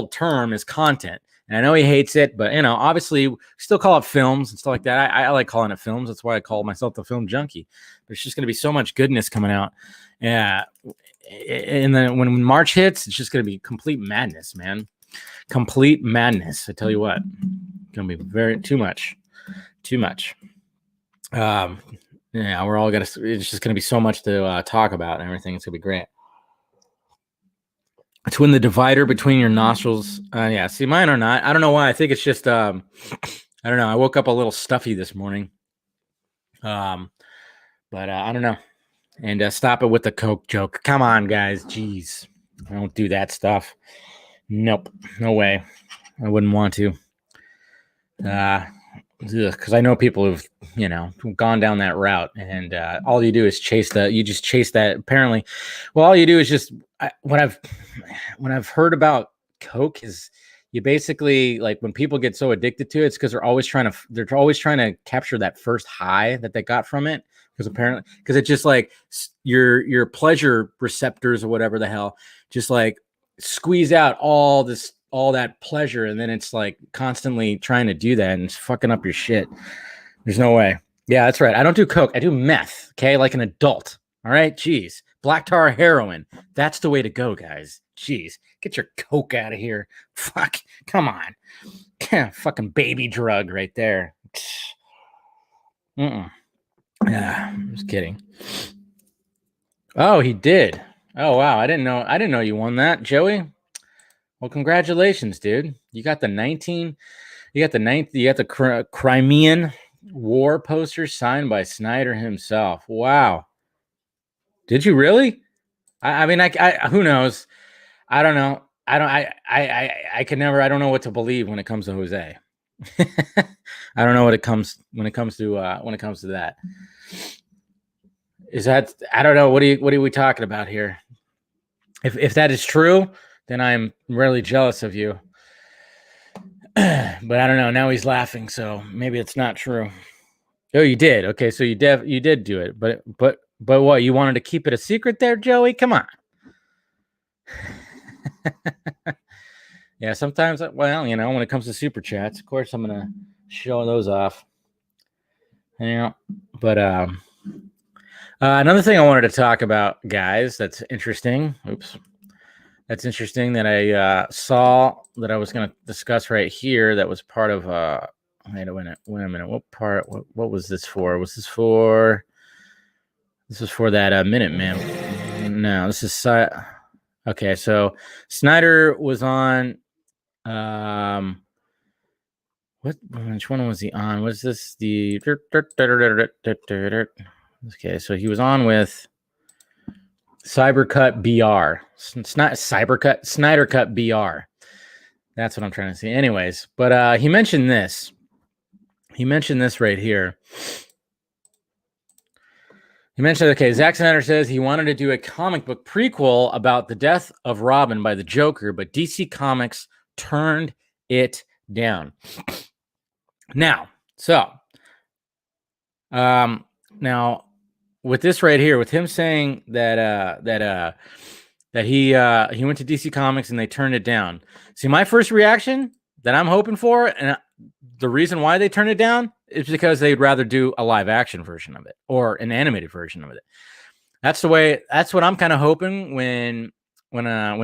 term is content. And I know he hates it, but obviously we still call it films and stuff like that. I like calling it films. That's why I call myself the film junkie. There's just going to be so much goodness coming out. Yeah. And then when March hits, it's just going to be complete madness, man. Complete madness. I tell you what, going to be too much. Yeah, we're all going to, it's just going to be so much to talk about and everything. It's going to be great. It's when the divider between your nostrils. Yeah, see, mine are not. I don't know why. I think it's just, I don't know. I woke up a little stuffy this morning. But I don't know. And stop it with the Coke joke. Come on, guys. Jeez. I don't do that stuff. Nope. No way. I wouldn't want to. because I know people who've gone down that route, and all you do is chase that. Apparently, well, all you do is just when I've heard about Coke is you basically, like, when people get so addicted to it, it's because they're always trying to capture that first high that they got from it, because it's just like your pleasure receptors or whatever the hell just like squeeze out all that pleasure, and then it's like constantly trying to do that, and it's fucking up your shit. There's no way. Yeah, that's right. I don't do Coke. I do meth. Okay, like an adult. All right, jeez. Black tar heroin. That's the way to go, guys. Jeez, get your Coke out of here. Fuck, come on. Fucking baby drug right there. Yeah, I'm just kidding. Oh, he did. Oh wow, I didn't know you won that, Joey. Well, congratulations, dude. You got the 19. You got the Crimean War poster signed by Snyder himself. Wow. Did you really? I mean, who knows? I don't know. I can never. I don't know what to believe when it comes to Jose. I don't know when it comes to that. Is that, I don't know. What are we talking about here? If that is true, then I'm really jealous of you. But I don't know. Now he's laughing, so maybe it's not true. Oh, you did. Okay, so you did do it, but what? You wanted to keep it a secret there, Joey? Come on. Yeah, sometimes, well, when it comes to super chats, of course, I'm gonna show those off. Yeah, but another thing I wanted to talk about, guys, that's interesting. Oops. That's interesting that I saw that I was going to discuss right here. That was part of. Wait a minute. What part? What was this for? Was this for? This was for that Minute Man. No, this is. Okay, so Snyder was on. Which one was he on? Was this the? Okay, so he was on with Cyber Cut BR. It's not Cyber Cut, Snyder Cut BR. That's what I'm trying to say. Anyways, but he mentioned this. He mentioned this right here. He mentioned, okay, Zack Snyder says he wanted to do a comic book prequel about the death of Robin by the Joker, but DC Comics turned it down. Now, now with this right here, with him saying that he went to DC Comics and they turned it down. See, my first reaction that I'm hoping for, and the reason why they turned it down is because they'd rather do a live action version of it or an animated version of it. That's what I'm kind of hoping when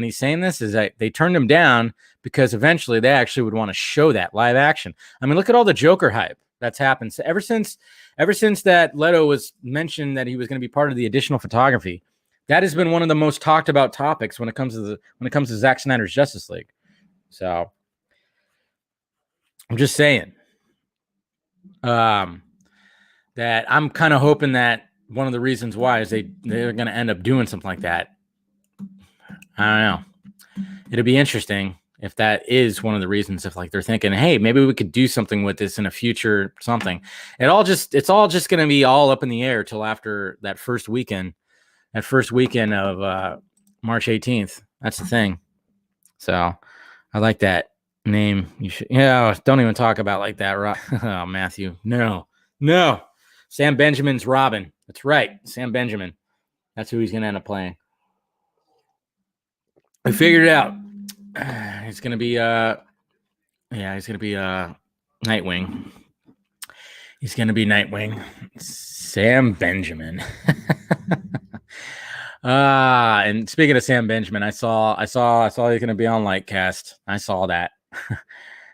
he's saying this, is that they turned him down because eventually they actually would want to show that live action. I mean, look at all the Joker hype that's happened. So ever since that Leto was mentioned that he was going to be part of the additional photography, that has been one of the most talked about topics when it comes to Zack Snyder's Justice League. So I'm just saying that I'm kind of hoping that one of the reasons why is they're going to end up doing something like that. I don't know. It'll be interesting if that is one of the reasons, if like they're thinking, hey, maybe we could do something with this in a future something. It's all just going to be all up in the air till after that first weekend of March 18th. That's the thing. So I like that name. You should, don't even talk about like that. Oh, Matthew. No. Sam Benjamin's Robin. That's right. Sam Benjamin. That's who he's going to end up playing. I figured it out. He's going to be Nightwing. He's going to be Nightwing. Sam Benjamin. And speaking of Sam Benjamin, I saw he's going to be on Lightcast. I saw that.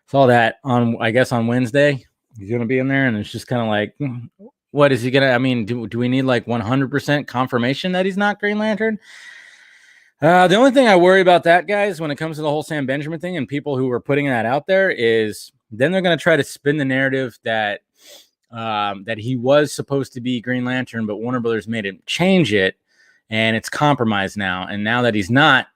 Saw that on Wednesday. He's going to be in there, and it's just kind of like, what is he going to? I mean, do we need like 100% confirmation that he's not Green Lantern? The only thing I worry about that, guys, when it comes to the whole Sam Benjamin thing and people who are putting that out there, is then they're going to try to spin the narrative that he was supposed to be Green Lantern, but Warner Brothers made him change it, and it's compromised now. And now that he's not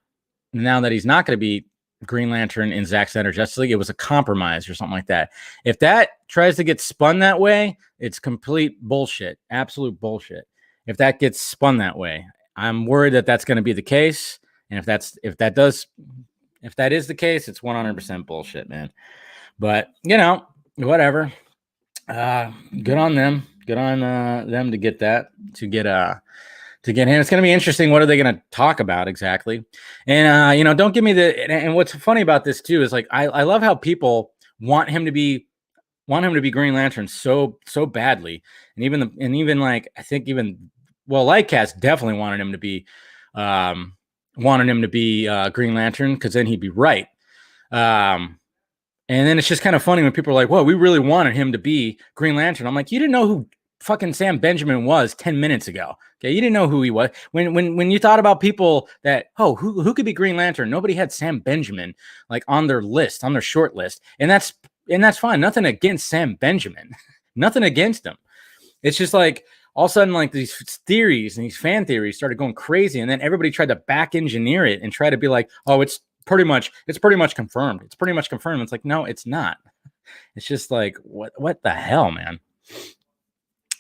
going to be Green Lantern in Zack Snyder Justice League. It was a compromise or something like that. If that tries to get spun that way, it's complete bullshit, absolute bullshit. If that gets spun that way, I'm worried that that's going to be the case. And if that is the case, it's 100% bullshit, man. But whatever. Good on them. Good on them to get him. It's going to be interesting. What are they going to talk about exactly? And don't give me and what's funny about this too is like I love how people want him to be Green Lantern so badly, and even like I think Lightcast definitely wanted him to be Green Lantern, because then he'd be right. And then it's just kind of funny when people are like, well, we really wanted him to be Green Lantern. I'm like, you didn't know who fucking Sam Benjamin was 10 minutes ago. Okay, you didn't know who he was. When you thought about people that, who could be Green Lantern? Nobody had Sam Benjamin like on their list, on their short list. And that's fine. Nothing against Sam Benjamin. Nothing against him. It's just like all of a sudden, like these theories and these fan theories started going crazy. And then everybody tried to back engineer it and try to be like, oh, it's pretty much confirmed. It's pretty much confirmed. It's like, no, it's not. It's just like, what the hell, man?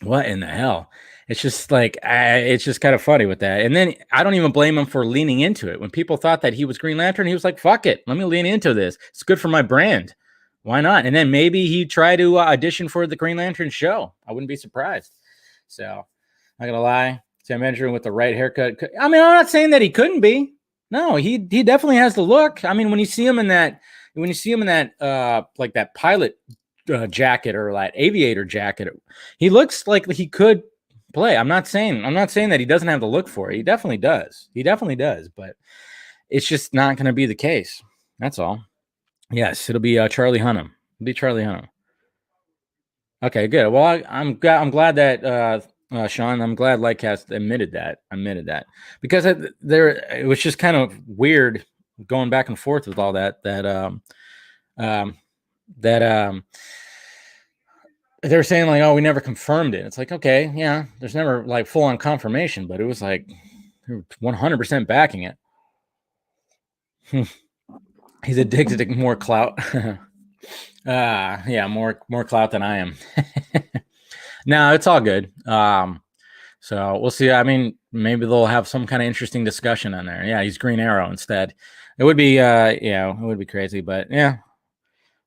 What in the hell? It's just like, it's just kind of funny with that. And then I don't even blame him for leaning into it. When people thought that he was Green Lantern, he was like, fuck it. Let me lean into this. It's good for my brand. Why not? And then maybe he'd try to audition for the Green Lantern show. I wouldn't be surprised. So, not going to like Sam Benjamin with the right haircut. I mean, I'm not saying that he couldn't be. No, he definitely has the look. I mean, when you see him in that like that pilot jacket or that aviator jacket, he looks like he could play. I'm not saying that he doesn't have the look for it. He definitely does. But it's just not going to be the case. That's all. Yes, it'll be Charlie Hunnam. It'll be Charlie Hunnam. Okay, good. Well, I'm glad that Sean, I'm glad Lightcast admitted that because it was just kind of weird going back and forth with all that they're saying like, oh, we never confirmed it. It's like, okay, yeah, there's never like full on confirmation, but it was like 100% backing it. He's addicted to more clout. Yeah, more clout than I am. No, it's all good. So we'll see. I mean, maybe they'll have some kind of interesting discussion on there. Yeah, he's Green Arrow instead. It would be, it would be crazy, but yeah.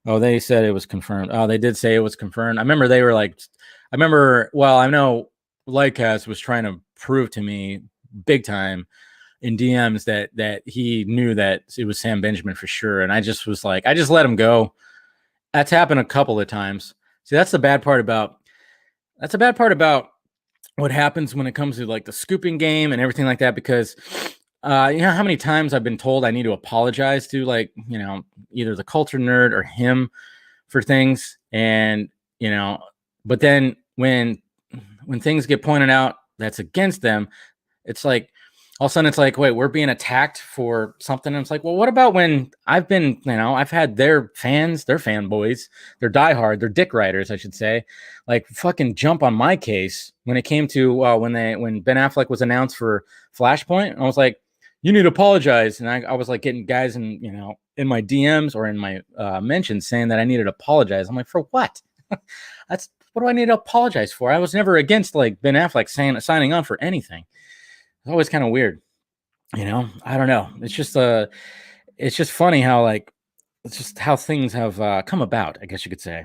Oh, they said it was confirmed. Oh, they did say it was confirmed. I remember they were like, well, I know Lightcast was trying to prove to me big time in DMs that he knew that it was Sam Benjamin for sure. And I just was like, I just let him go. That's happened a couple of times. See, that's the bad part about what happens when it comes to like the scooping game and everything like that, because you know how many times I've been told I need to apologize to, like, either the culture nerd or him for things. And, but then when things get pointed out that's against them, it's like, all of a sudden it's like, wait, we're being attacked for something. And it's like, well, what about when I've been, I've had their fans, their fanboys, their diehard, their dick riders, I should say, like fucking jump on my case when it came to when Ben Affleck was announced for Flashpoint. And I was like, you need to apologize. And I was like getting guys in my DMs or in my mentions saying that I needed to apologize. I'm like, for what? What do I need to apologize for? I was never against like Ben Affleck signing on for anything. It's always kind of weird, I don't know. It's just funny how it's just how things have come about, I guess you could say.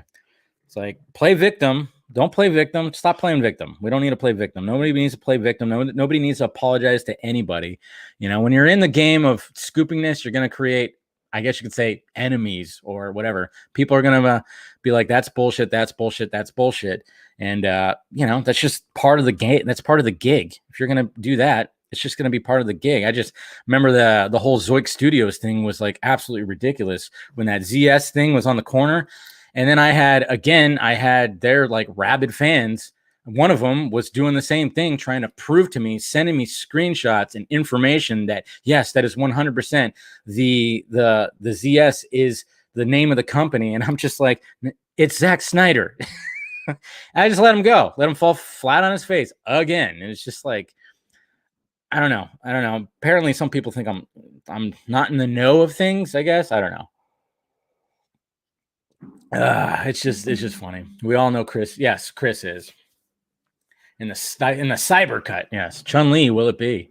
It's like, play victim. Don't play victim. Stop playing victim. We don't need to play victim. Nobody needs to play victim. Nobody needs to apologize to anybody. When you're in the game of scoopingness, you're going to create, I guess you could say, enemies or whatever. People are going to be like, that's bullshit. That's bullshit. That's bullshit. And, that's just part of the game. That's part of the gig. If you're going to do that, it's just going to be part of the gig. I just remember the whole Zoic Studios thing was like absolutely ridiculous when that ZS thing was on the corner. And then I had their like rabid fans. One of them was doing the same thing, trying to prove to me, sending me screenshots and information that, yes, that is 100% the ZS is the name of the company. And I'm just like, it's Zack Snyder. I just let him go, let him fall flat on his face again. And it's just like, I don't know. Apparently, some people think I'm not in the know of things. I guess I don't know. It's just funny. We all know Chris. Yes, Chris is in the Snyder Cut. Yes, Chun-Li. Will it be?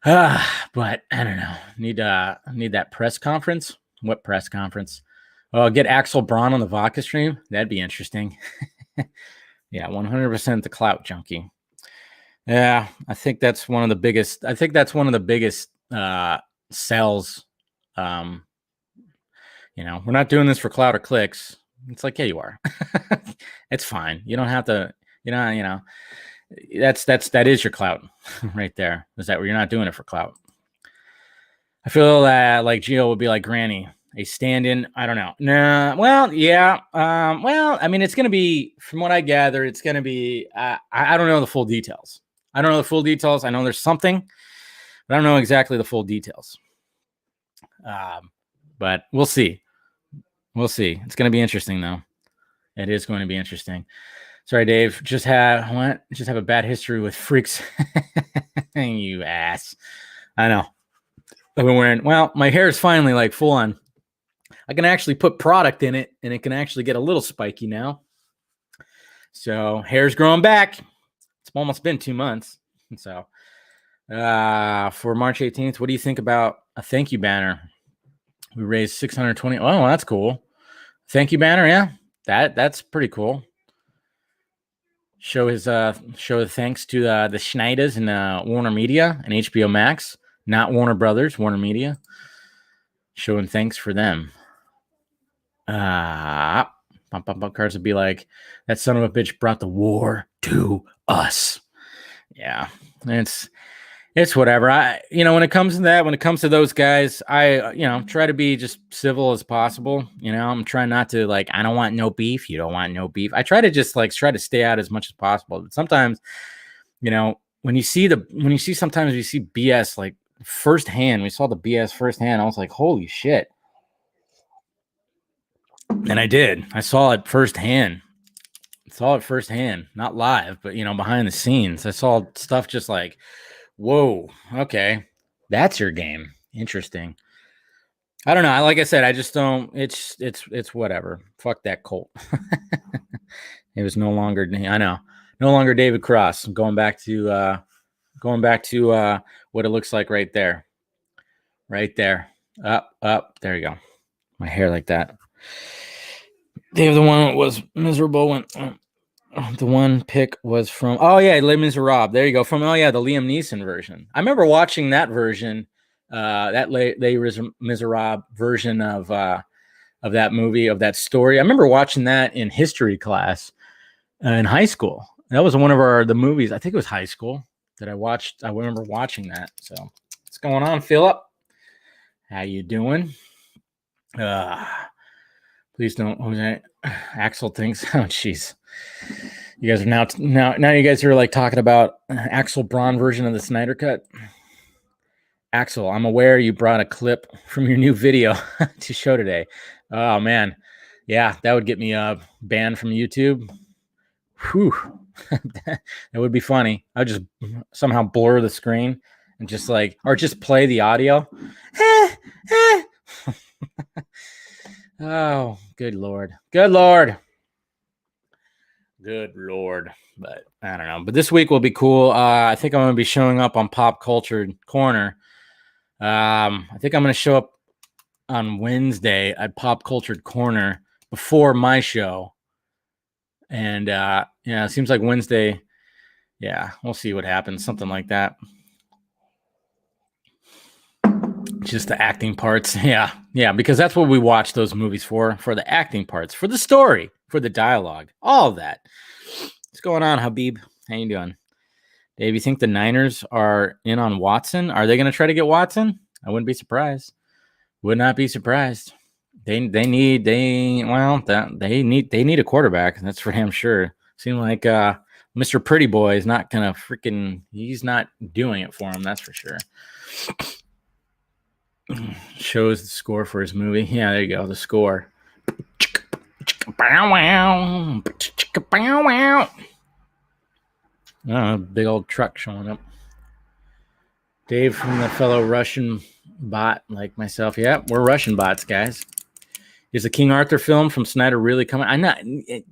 But I don't know. Need that press conference. What press conference? Oh, get Axel Braun on the vodka stream. That'd be interesting. Yeah, 100% the clout junkie. Yeah, I think that's one of the biggest. Sells. We're not doing this for clout or clicks. It's like, yeah, you are. It's fine. You don't have to. That is your clout right there. Is that where you're not doing it for clout? I feel that like Gio would be like Granny, a stand-in. I don't know. Nah. Well, yeah. Well, I mean, it's gonna be, from what I gather, it's gonna be. I don't know the full details. I know there's something, but I don't know exactly the full details. But we'll see. It's gonna be interesting, though. It is going to be interesting. Sorry, Dave. Just have a bad history with freaks. You ass. I know. I've been wearing. Well, my hair is finally like full on. I can actually put product in it, and it can actually get a little spiky now. So hair's growing back. It's almost been 2 months. So for March 18th, what do you think about a thank you banner? We raised 620. Oh, well, that's cool. Thank you banner, yeah. That's pretty cool. Show thanks to the Schneiders and Warner Media and HBO Max, not Warner Brothers, Warner Media. Showing thanks for them. Bump cards would be like, that son of a bitch brought the war to us. Yeah, it's whatever. When it comes to those guys, I try to be just civil as possible. I'm trying not to, like, I don't want no beef. You don't want no beef. I try to just try to stay out as much as possible. But sometimes, when you see BS like firsthand, we saw the BS firsthand. I was like, holy shit. And I did. I saw it firsthand. Not live, but behind the scenes. I saw stuff just like, whoa, okay, that's your game. Interesting. I don't know. Like I said, I just don't. It's whatever. Fuck that cult. It was no longer. I know, no longer David Cross. I'm going back to what it looks like right there. Right there. Up. There you go. My hair like that. Dave, the one was miserable when. The one pick was from, Les Miserables. There you go. From, the Liam Neeson version. I remember watching that version, that Les Miserables version of that movie, of that story. I remember watching that in history class in high school. That was one of the movies. I think it was high school that I watched. I remember watching that. So what's going on, Philip? How you doing? Please don't. Jose. Axel thinks. Oh, jeez. You guys are now you guys are like talking about Axel Braun version of the Snyder Cut. Axel, I'm aware you brought a clip from your new video to show today. Oh man, yeah, that would get me banned from YouTube. Whew, that would be funny. I would just somehow blur the screen and just play the audio. Oh, good lord. But I don't know. But this week will be cool. I think I'm going to be showing up on Pop Culture Corner. I think I'm going to show up on Wednesday at Pop Culture Corner before my show. And it seems like Wednesday. Yeah, we'll see what happens. Something like that. Just the acting parts. Yeah, because that's what we watch those movies for the acting parts, for the story, for the dialogue, all of that. What's going on, Habib? How you doing? Dave, you think the Niners are in on Watson? Are they going to try to get Watson? I wouldn't be surprised. Would not be surprised. They need a quarterback. That's for damn sure. Seems like Mr. Pretty Boy is not going to he's not doing it for him. That's for sure. Shows the score for his movie. Yeah, there you go. The score. Oh, big old truck showing up. Dave from the fellow Russian bot like myself. Yeah, we're Russian bots, guys. Is the King Arthur film from Snyder really coming? I'm not.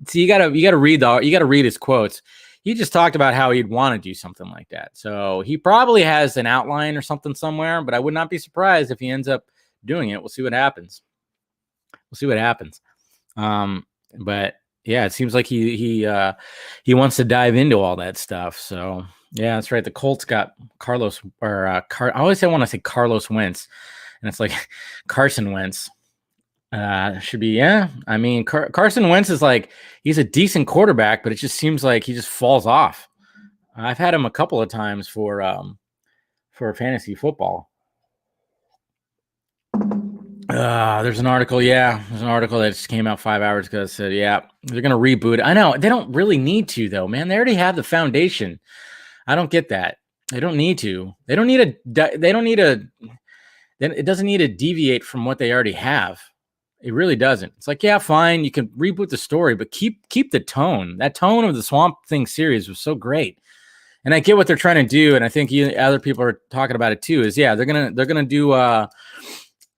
See, you gotta read his quotes. He just talked about how he'd want to do something like that. So he probably has an outline or something somewhere, but I would not be surprised if he ends up doing it. We'll see what happens. But yeah, it seems like he wants to dive into all that stuff. So yeah, that's right. The Colts got Carlos I always want to say Carlos Wentz, and it's like Carson Wentz. Should be, yeah. I mean, Carson Wentz is like, he's a decent quarterback, but it just seems like he just falls off. I've had him a couple of times for fantasy football. There's an article. Yeah, there's an article that just came out 5 hours ago that said, yeah, they're gonna reboot it. I know they don't really need to though, man. They already have the foundation. I don't get that. They don't need to. It doesn't need to deviate from what they already have. It really doesn't. It's like, yeah, fine, you can reboot the story, but keep the tone. That tone of the Swamp Thing series was so great. And I get what they're trying to do, and I think other people are talking about it too. Is yeah, they're gonna do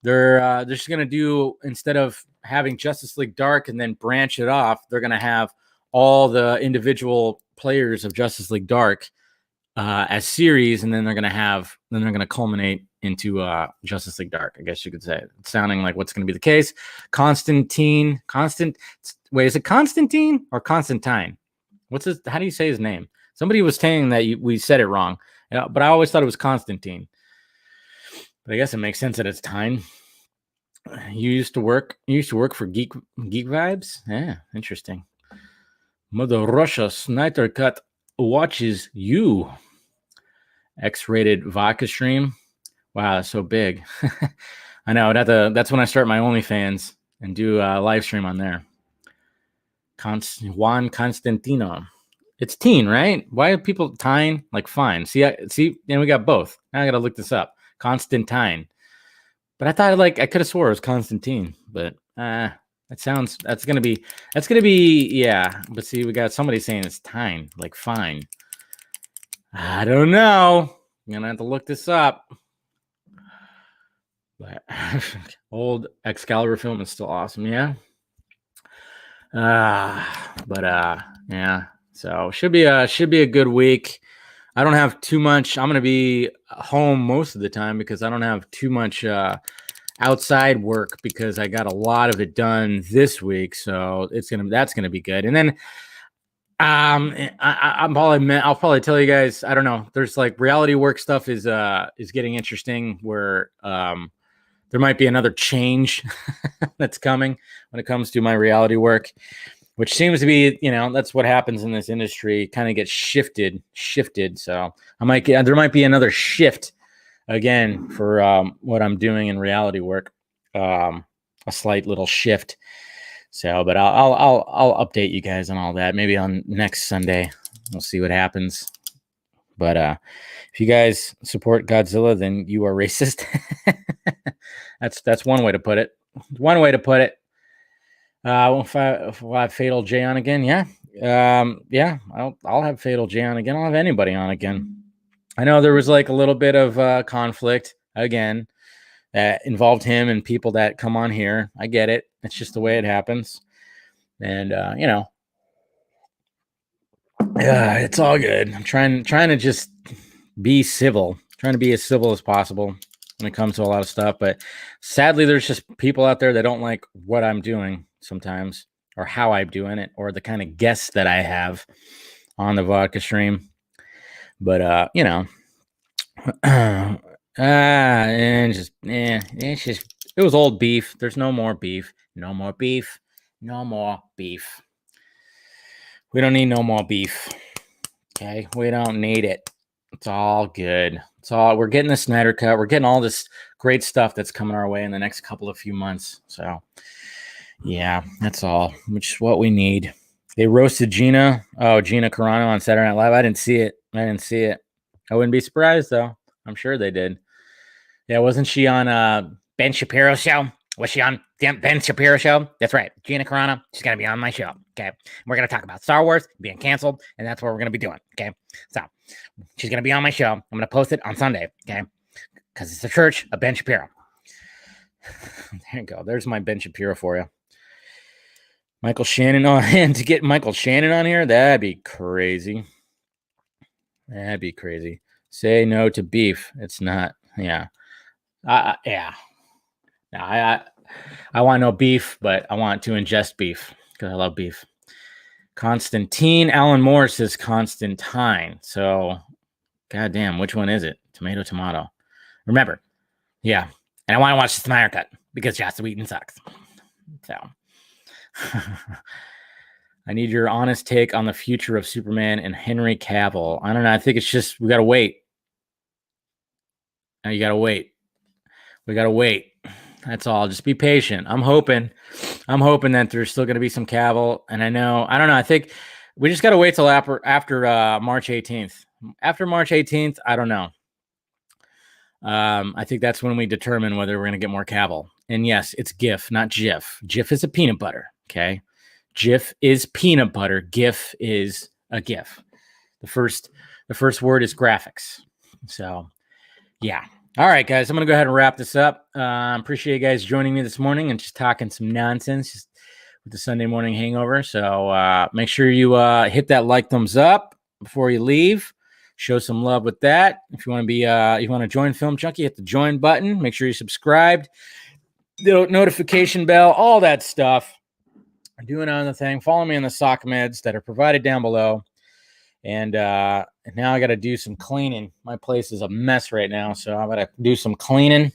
they're just gonna do, instead of having Justice League Dark and then branch it off, they're gonna have all the individual players of Justice League Dark as series, and then they're gonna culminate into Justice League Dark, I guess you could say. It's sounding like what's going to be the case. Wait, is it Constantine or Constantine? How do you say his name? Somebody was saying that we said it wrong, but I always thought it was Constantine. But I guess it makes sense that it's Tyne. You used to work for Geek Vibes? Yeah, interesting. Mother Russia Snyder Cut watches you. X-rated vodka stream. Wow, that's so big. I know. That's when I start my OnlyFans and do a live stream on there. Juan Constantino. It's teen, right? Why are people Tyne? Like, fine. See, and we got both. Now I got to look this up. Constantine. But I thought I could have swore it was Constantine. But that's gonna be, yeah. But see, we got somebody saying it's Tyne. Like, fine. I don't know. I'm gonna have to look this up. But old Excalibur film is still awesome, yeah. Yeah. So should be a good week. I don't have too much. I'm gonna be home most of the time because I don't have too much outside work because I got a lot of it done this week. So that's gonna be good. And then I'll probably tell you guys. I don't know. There's like reality work stuff is getting interesting where there might be another change that's coming when it comes to my reality work, which seems to be, that's what happens in this industry. Kind of gets shifted. So there might be another shift again for what I'm doing in reality work. A slight little shift. So, but I'll update you guys on all that. Maybe on next Sunday, we'll see what happens. But if you guys support Godzilla, then you are racist. That's one way to put it. We'll have Fatal J on again. Yeah. I'll have Fatal J on again. I'll have anybody on again. I know there was like a little bit of conflict again that involved him and people that come on here. I get it. It's just the way it happens. And it's all good. I'm trying to just be civil, trying to be as civil as possible when it comes to a lot of stuff. But sadly, there's just people out there that don't like what I'm doing sometimes, or how I'm doing it, or the kind of guests that I have on the vodka stream. But and just it was old beef. There's no more beef. No more beef. No more beef. We don't need no more beef. Okay, we don't need it. It's all good. We're getting the Snyder Cut. We're getting all this great stuff that's coming our way in the next few months. So, yeah, that's all. Which is what we need. They roasted Gina Carano on Saturday Night Live. I didn't see it. I wouldn't be surprised though. I'm sure they did. Yeah, wasn't she on Ben Shapiro's show? Was she on Ben Shapiro's show? That's right. Gina Carano. She's going to be on my show. Okay. We're going to talk about Star Wars being canceled, and that's what we're going to be doing. Okay. So She's going to be on my show. I'm going to post it on Sunday, okay? Because it's the church of Ben Shapiro. There you go. There's my Ben Shapiro for you. Michael Shannon on, and to get Michael Shannon on here, that'd be crazy. That'd be crazy. Say no to beef. It's not. Yeah. Yeah. No, I want no beef, but I want to ingest beef because I love beef. Constantine Alan Moore says Constantine. So, goddamn, which one is it? Tomato, tomato. Remember, yeah. And I want to watch the Snyder Cut because Joss Whedon sucks. So, I need your honest take on the future of Superman and Henry Cavill. I don't know. I think it's just we gotta wait. Now you gotta wait. We gotta wait. That's all. Just be patient. I'm hoping that there's still gonna be some Cavill. And I don't know. I think we just gotta wait till after March 18th. After March 18th, I don't know. I think that's when we determine whether we're gonna get more Cavill. And yes, it's GIF, not GIF. GIF is a peanut butter. Okay. GIF is peanut butter. GIF is a GIF. The first word is graphics. So, yeah. All right, guys. I'm going to go ahead and wrap this up. Appreciate you guys joining me this morning and just talking some nonsense just with the Sunday morning hangover. So, make sure you hit that like, thumbs up before you leave. Show some love with that. If you want to be, you want to join Film Junkee, hit the join button. Make sure you're subscribed. The notification bell, all that stuff. Doing on the thing. Follow me on the sock meds that are provided down below. And now I got to do some cleaning. My place is a mess right now, so I'm going to do some cleaning,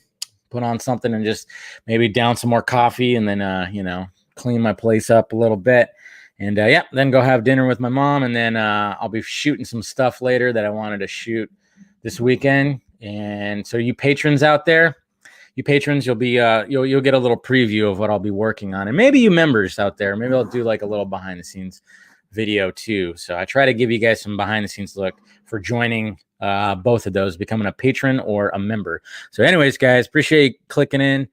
put on something and just maybe down some more coffee and then, clean my place up a little bit. And, then go have dinner with my mom. And then I'll be shooting some stuff later that I wanted to shoot this weekend. And so you patrons out there, you'll be you'll get a little preview of what I'll be working on, and maybe you members out there, maybe I'll do like a little behind the scenes video too. So I try to give you guys some behind the scenes look for joining both of those, becoming a patron or a member. So, anyways, guys, appreciate you clicking in.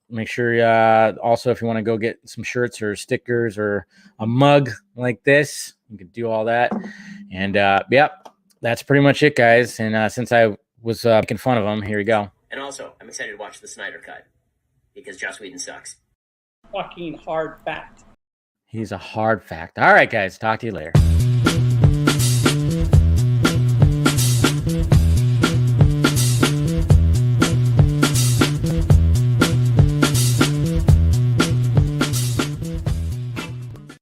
Make sure also if you want to go get some shirts or stickers or a mug like this, you can do all that. And that's pretty much it, guys. And since I was making fun of him, here we go. And also, I'm excited to watch the Snyder Cut because Joss Whedon sucks. Fucking hard fact. He's a hard fact. All right, guys. Talk to you later.